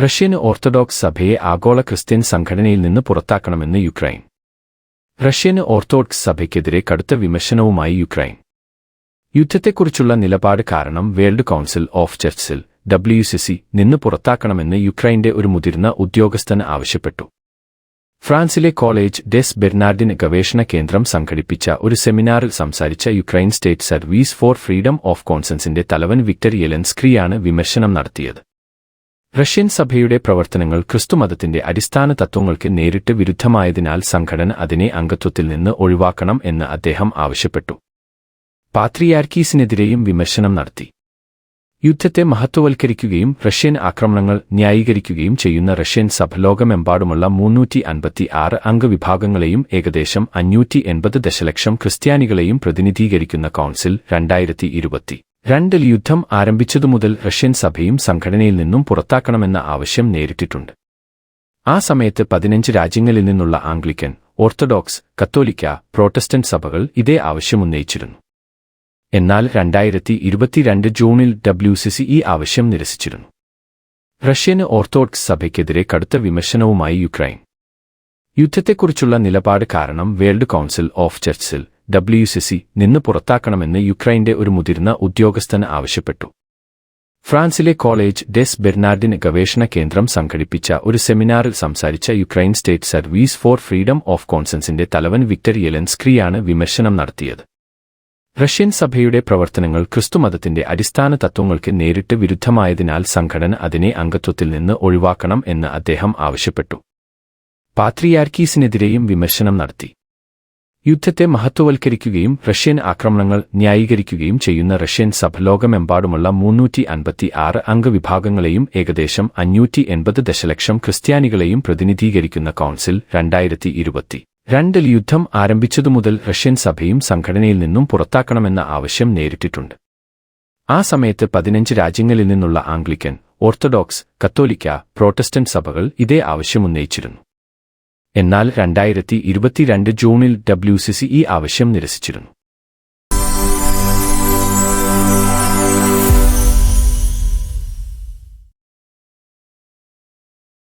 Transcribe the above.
Russian orthodox സഭയെ ആഗോള Christian സംഘടനയിൽ നിന്ന് പുറത്താക്കണമെന്ന് യുക്രൈൻ. റഷ്യൻ ഓർത്തഡോക്സ് സഭയ്ക്കെതിരെ കടുത്ത വിമർശനവുമായി യുക്രൈൻ. യുദ്ധത്തെക്കുറിച്ചുള്ള നിലപാട് കാരണം world council of Churchill WCC നിന്ന് പുറത്താക്കണമെന്ന് യുക്രൈന്റെ ഒരു മുതിർന്ന ഉദ്യോഗസ്ഥൻ ആവശ്യപ്പെട്ടു. ഫ്രാൻസിലെ കോളേജ് ഡെസ് ബെർനാർഡിൻ ഗവേഷണ കേന്ദ്രം സംഘടിപ്പിച്ച ഒരു സെമിനാറിൽ സംസാരിച്ച Ukraine state service for freedom of കോൺസൻസിന്റെ തലവൻ വിക്ടർ യെലൻസ്ക്രിയാണ് വിമർശനം നടത്തിയത്. റഷ്യൻ സഭയുടെ പ്രവർത്തനങ്ങൾ ക്രിസ്തുമതത്തിന്റെ അടിസ്ഥാന തത്വങ്ങൾക്ക് നേരിട്ട് വിരുദ്ധമായതിനാൽ സംഘടന അതിനെ അംഗത്വത്തിൽ നിന്ന് ഒഴിവാക്കണം എന്ന് അദ്ദേഹം ആവശ്യപ്പെട്ടു. പാത്രിയാർക്കീസിനെതിരെയും വിമർശനം നടത്തി. യുദ്ധത്തെ മഹത്വവൽക്കരിക്കുകയും റഷ്യൻ ആക്രമണങ്ങൾ ന്യായീകരിക്കുകയും ചെയ്യുന്ന റഷ്യൻ സഭ ലോകമെമ്പാടുമുള്ള 356 അംഗവിഭാഗങ്ങളെയും ഏകദേശം 580 ദശലക്ഷം ക്രിസ്ത്യാനികളെയും പ്രതിനിധീകരിക്കുന്ന കൗൺസിൽ 2022 യുദ്ധം ആരംഭിച്ചതുമുതൽ റഷ്യൻ സഭയും സംഘടനയിൽ നിന്നും പുറത്താക്കണമെന്ന ആവശ്യം നേരിട്ടിട്ടുണ്ട്. ആ സമയത്ത് 15 രാജ്യങ്ങളിൽ നിന്നുള്ള ആംഗ്ലിക്കൻ, ഓർത്തഡോക്സ്, കത്തോലിക്ക, പ്രോട്ടസ്റ്റന്റ് സഭകൾ ഇതേ ആവശ്യമുന്നയിച്ചിരുന്നു. എന്നാൽ 2022 ജൂണിൽ WCC ഈ ആവശ്യം നിരസിച്ചിരുന്നു. റഷ്യൻ ഓർത്തഡോക്സ് സഭയ്ക്കെതിരെ കടുത്ത വിമർശനവുമായി യുക്രൈൻ. യുദ്ധത്തെക്കുറിച്ചുള്ള നിലപാട് കാരണം world council of Churchill WCC നിന്ന് പുറത്താക്കണമെന്ന് യുക്രൈന്റെ ഒരു മുതിർന്ന ഉദ്യോഗസ്ഥൻ ആവശ്യപ്പെട്ടു. ഫ്രാൻസിലെ കോളേജ് ഡെസ് ബെർനാർഡിൻ ഗവേഷണ കേന്ദ്രം സംഘടിപ്പിച്ച ഒരു സെമിനാറിൽ സംസാരിച്ച Ukraine state service for freedom of കോൺസൻസിന്റെ തലവൻ വിക്ടർ യെലൻസ്ക്രിയാണ് വിമർശനം നടത്തിയത്. റഷ്യൻ സഭയുടെ പ്രവർത്തനങ്ങൾ ക്രിസ്തുമതത്തിന്റെ അടിസ്ഥാന തത്വങ്ങൾക്ക് നേരിട്ട് വിരുദ്ധമായതിനാൽ സംഘടന അതിനെ അംഗത്വത്തിൽ നിന്ന് ഒഴിവാക്കണം എന്ന് അദ്ദേഹം ആവശ്യപ്പെട്ടു. പാത്രിയാർക്കീസിനെതിരെയും വിമർശനം നടത്തി. യുദ്ധത്തെ മഹത്വവൽക്കരിക്കുകയും റഷ്യൻ ആക്രമണങ്ങൾ ന്യായീകരിക്കുകയും ചെയ്യുന്ന റഷ്യൻ സഭ ലോകമെമ്പാടുമുള്ള 356 അംഗവിഭാഗങ്ങളെയും ഏകദേശം 580 ദശലക്ഷം ക്രിസ്ത്യാനികളെയും പ്രതിനിധീകരിക്കുന്ന കൗൺസിൽ 2022 യുദ്ധം ആരംഭിച്ചതുമുതൽ റഷ്യൻ സഭയും സംഘടനയിൽ നിന്നും പുറത്താക്കണമെന്ന ആവശ്യം നേരിട്ടിട്ടുണ്ട്. ആ സമയത്ത് 15 രാജ്യങ്ങളിൽ നിന്നുള്ള ആംഗ്ലിക്കൻ, ഓർത്തഡോക്സ്, കത്തോലിക്ക, പ്രോട്ടസ്റ്റന്റ് സഭകൾ ഇതേ ആവശ്യമുന്നയിച്ചിരുന്നു. എന്നാൽ 2022 ജൂണിൽ WCC ഈ ആവശ്യം നിരസിച്ചിരുന്നു.